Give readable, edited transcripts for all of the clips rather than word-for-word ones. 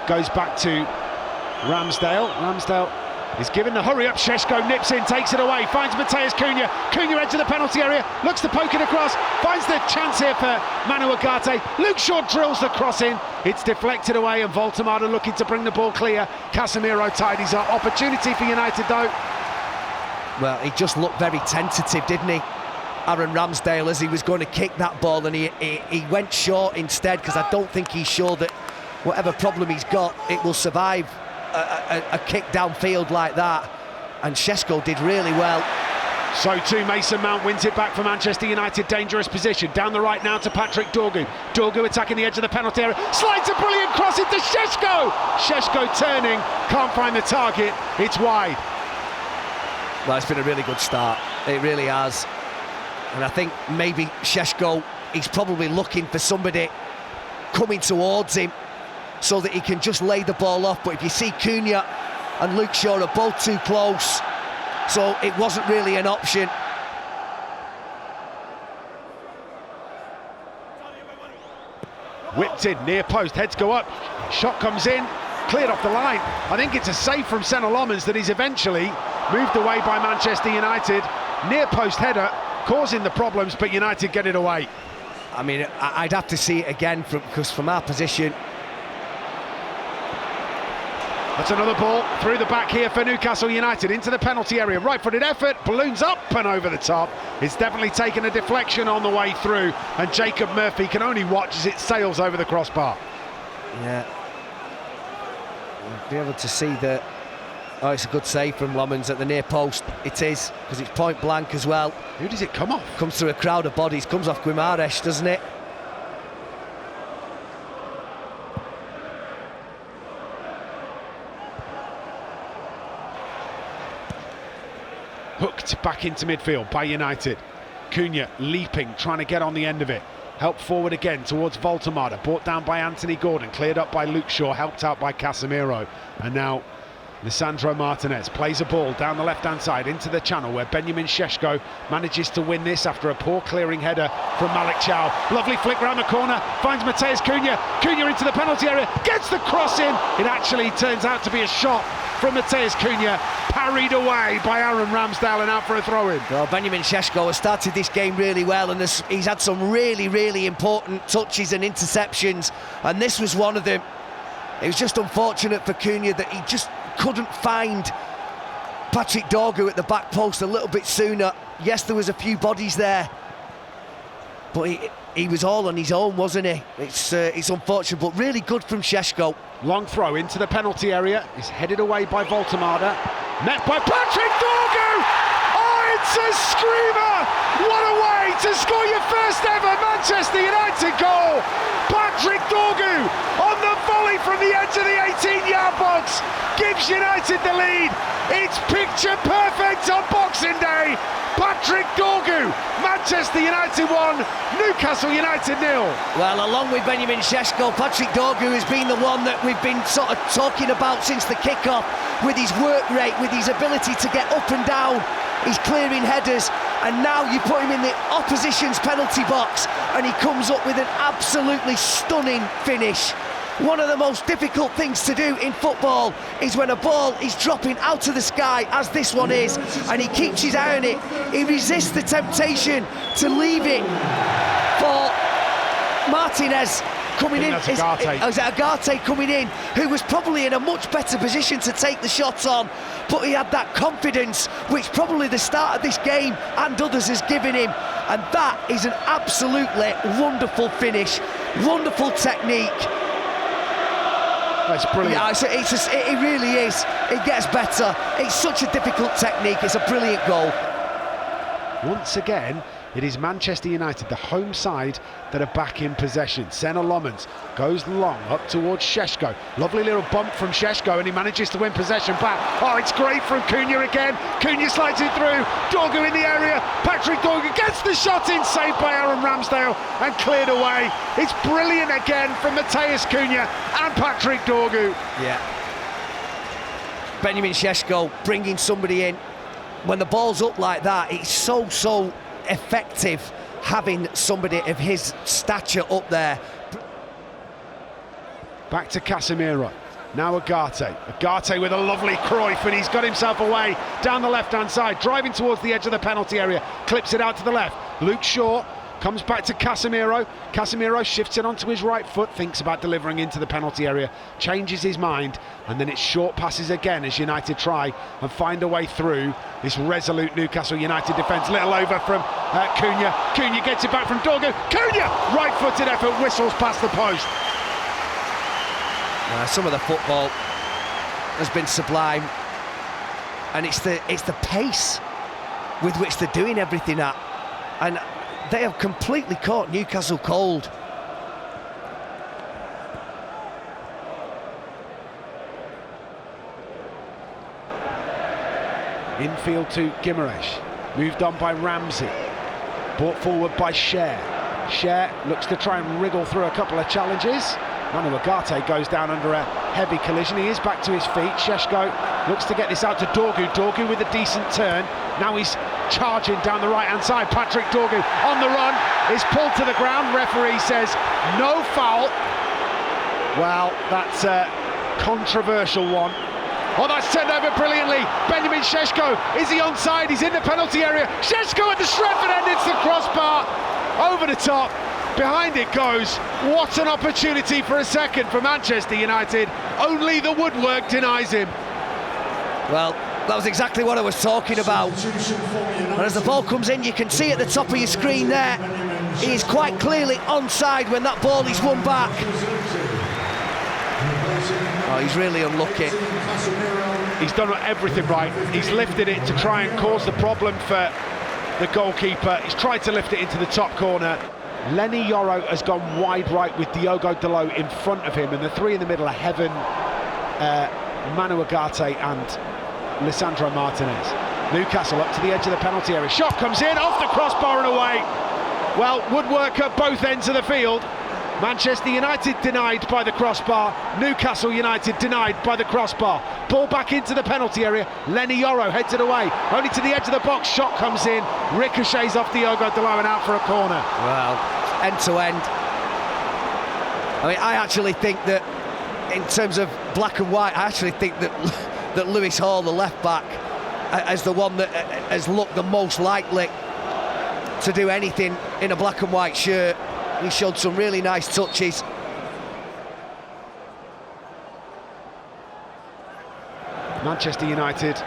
goes back to Ramsdale. Ramsdale is given the hurry up. Šeško nips in, takes it away, finds Matheus Cunha. Cunha edge of the penalty area, looks to poke it across, finds the chance here for Manu Ugarte. Luke Shaw drills the cross in, it's deflected away, and Voltemade looking to bring the ball clear. Casemiro tidies up. Opportunity for United though. Well, he just looked very tentative, didn't he, Aaron Ramsdale, as he was going to kick that ball, and he went short instead, because I don't think he's sure that whatever problem he's got, it will survive a kick downfield like that. And Šeško did really well. So too, Mason Mount wins it back for Manchester United. Dangerous position, down the right now to Patrick Dorgu. Dorgu attacking the edge of the penalty area, slides a brilliant cross into Šeško. Šeško turning, can't find the target, it's wide. Well, it's been a really good start, it really has. And I think maybe Šeško, he's probably looking for somebody coming towards him so that he can just lay the ball off. But if you see, Cunha and Luke Shaw are both too close, so it wasn't really an option. Whipped in, near post, heads go up, shot comes in, cleared off the line. I think it's a save from Senna Lommans that is eventually moved away by Manchester United. Near post header, causing the problems, but United get it away. I mean, I'd have to see it again, because from our position. That's another ball through the back here for Newcastle United, into the penalty area. Right-footed effort, balloons up and over the top. It's definitely taken a deflection on the way through, and Jacob Murphy can only watch as it sails over the crossbar. Yeah. You'll be able to see that. Oh, it's a good save from Lommans at the near post. It is, because it's point blank as well. Who does it come off? Comes through a crowd of bodies, comes off Guimarães, doesn't it? Hooked back into midfield by United. Cunha leaping, trying to get on the end of it. Helped forward again towards Voltemade, brought down by Anthony Gordon, cleared up by Luke Shaw, helped out by Casemiro. And now Lisandro Martinez plays a ball down the left-hand side into the channel, where Benjamin Šeško manages to win this after a poor clearing header from Malik Chow. Lovely flick round the corner, finds Matheus Cunha. Cunha into the penalty area, gets the cross in. It actually turns out to be a shot from Matheus Cunha, parried away by Aaron Ramsdale and out for a throw-in. Well, Benjamin Šeško has started this game really well, and he's had some really, really important touches and interceptions, and this was one of them. It was just unfortunate for Cunha that he just couldn't find Patrick Dorgu at the back post a little bit sooner. Yes, there was a few bodies there, but he was all on his own, wasn't he? It's unfortunate, but really good from Šeško. Long throw into the penalty area, is headed away by Voltemade, met by Patrick Dorgu! Oh, it's a screamer! What a way to score your first ever Manchester United goal! Patrick Dorgu on the volley from the edge of the 18-yard box gives United the lead. It's picture perfect on Boxing Day. Patrick Dorgu, Manchester United 1, Newcastle United 0. Well, along with Benjamin Šeško, Patrick Dorgu has been the one that we've been sort of talking about since the kick-off, with his work rate, with his ability to get up and down, he's clearing headers, and now you put him in the opposition's penalty box and he comes up with an absolutely stunning finish. One of the most difficult things to do in football is when a ball is dropping out of the sky, as this one is, and he keeps his eye on it. He resists the temptation to leave it for Martinez coming in. Ugarte coming in, who was probably in a much better position to take the shots on, but he had that confidence which probably the start of this game and others has given him, and that is an absolutely wonderful finish, wonderful technique. That's brilliant. Yeah, it really is. It gets better. It's such a difficult technique. It's a brilliant goal. Once again, it is Manchester United, the home side, that are back in possession. Senna Lommans goes long up towards Šeško. Lovely little bump from Šeško, and he manages to win possession back. Oh, it's great from Cunha again. Cunha slides it through. Dorgu in the area. Patrick Dorgu gets the shot in, saved by Aaron Ramsdale and cleared away. It's brilliant again from Matheus Cunha and Patrick Dorgu. Yeah. Benjamin Šeško bringing somebody in. When the ball's up like that, it's so effective having somebody of his stature up there. Back to Casemiro. Now Agate with a lovely Cruyff, and he's got himself away down the left-hand side, driving towards the edge of the penalty area, clips it out to the left. Luke Shaw comes back to Casemiro. Casemiro shifts it onto his right foot, thinks about delivering into the penalty area, changes his mind, and then it's short passes again as United try and find a way through this resolute Newcastle United defence. Little over from Cunha. Cunha gets it back from Dorgu. Cunha! Right-footed effort, whistles past the post. Some of the football has been sublime, and it's the pace with which they're doing everything at, and they have completely caught Newcastle cold. Infield to Guimaraes, moved on by Ramsey, brought forward by Cher. Cher looks to try and wriggle through a couple of challenges. Manu Agate goes down under a heavy collision. He is back to his feet. Šeško looks to get this out to Dorgu. Dorgu with a decent turn. Now he's charging down the right-hand side. Patrick Dorgu on the run, is pulled to the ground. Referee says no foul. Well, that's a controversial one. Oh, that's turned over brilliantly. Benjamin Šeško, is he onside? He's in the penalty area. Šeško at the Stretford end, it's the crossbar. Over the top. Behind it goes. What an opportunity for a second for Manchester United. Only the Woodwork denies him. Well, that was exactly what I was talking about. And as the ball comes in, you can see at the top of your screen there, he is quite clearly onside when that ball is won back. Oh, he's really unlucky. He's done everything right. He's lifted it to try and cause the problem for the goalkeeper. He's tried to lift it into the top corner. Lenny Yoro has gone wide right with Diogo Dalot in front of him, and the three in the middle are Heaven, Manu Agate and Lisandro Martinez. Newcastle up to the edge of the penalty area. Shot comes in, off the crossbar and away. Well, Woodwork at both ends of the field. Manchester United denied by the crossbar. Newcastle United denied by the crossbar. Ball back into the penalty area. Lenny Yoro heads it away. Only to the edge of the box. Shot comes in. Ricochets off Diogo Dalot and out for a corner. Well, end to end. I mean, I actually think that in terms of black and white, I actually think that Lewis Hall, the left back, as the one that has looked the most likely to do anything in a black and white shirt. He showed some really nice touches. Manchester United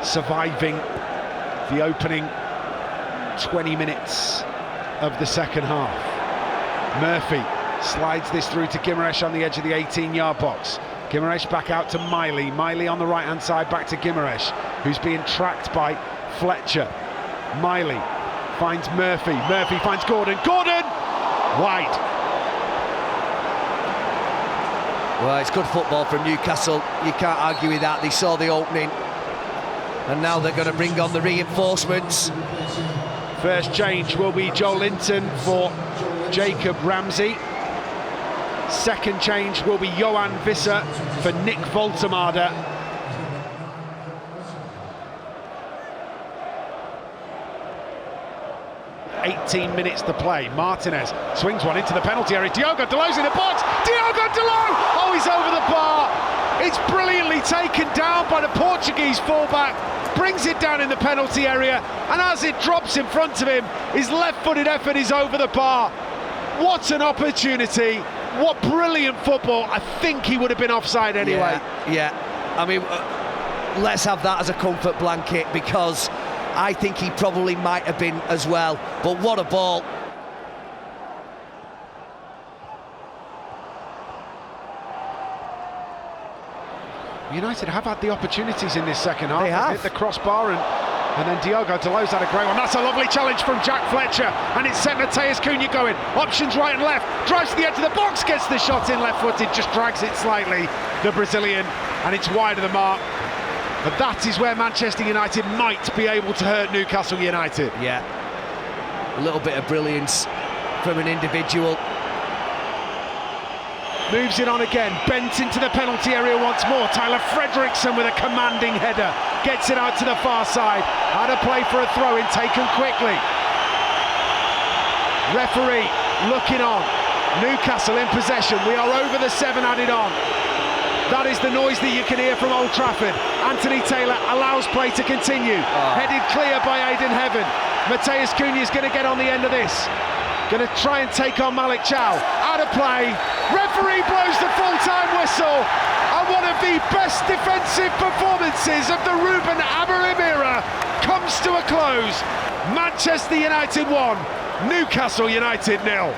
surviving the opening 20 minutes of the second half. Murphy slides this through to Guimaraes on the edge of the 18-yard box. Guimaraes back out to Miley. Miley on the right-hand side back to Guimaraes, who's being tracked by Fletcher. Miley finds Murphy. Murphy finds Gordon. Gordon! Wide. Well, it's good football from Newcastle. You can't argue with that. They saw the opening, and now they're going to bring on the reinforcements. First change will be Joe Linton for Jacob Ramsey. Second change will be Johan Visser for Nick Voltemade. 18 minutes to play. Martinez swings one into the penalty area. Diogo Dalot's in the box. Diogo Dalot! Oh, he's over the bar. It's brilliantly taken down by the Portuguese fullback. Brings it down in the penalty area, and as it drops in front of him, his left-footed effort is over the bar. What an opportunity. What brilliant football. I think he would have been offside anyway. Yeah. I mean, let's have that as a comfort blanket, because I think he probably might have been as well. But what a ball. United have had the opportunities in this second half. They have. Hit the crossbar, and then Diogo Dalot's had a great one. That's a lovely challenge from Jack Fletcher, and it's set Matheus Cunha going. Options right and left, drives to the edge of the box, gets the shot in left-footed, just drags it slightly, the Brazilian, and it's wide of the mark. But that is where Manchester United might be able to hurt Newcastle United. Yeah, a little bit of brilliance from an individual. Moves it on again, bent into the penalty area once more. Tyler Fredrickson with a commanding header, gets it out to the far side. Had a play for a throw-in, taken quickly. Referee looking on. Newcastle in possession. We are over the 7 added on. That is the noise that you can hear from Old Trafford. Anthony Taylor allows play to continue. Headed clear by Aidan Heaven. Matheus Cunha is going to get on the end of this. Going to try and take on Malik Chow. Out of play. Referee blows the full-time whistle. And one of the best defensive performances of the Ruben Amorim era comes to a close. Manchester United 1, Newcastle United 0.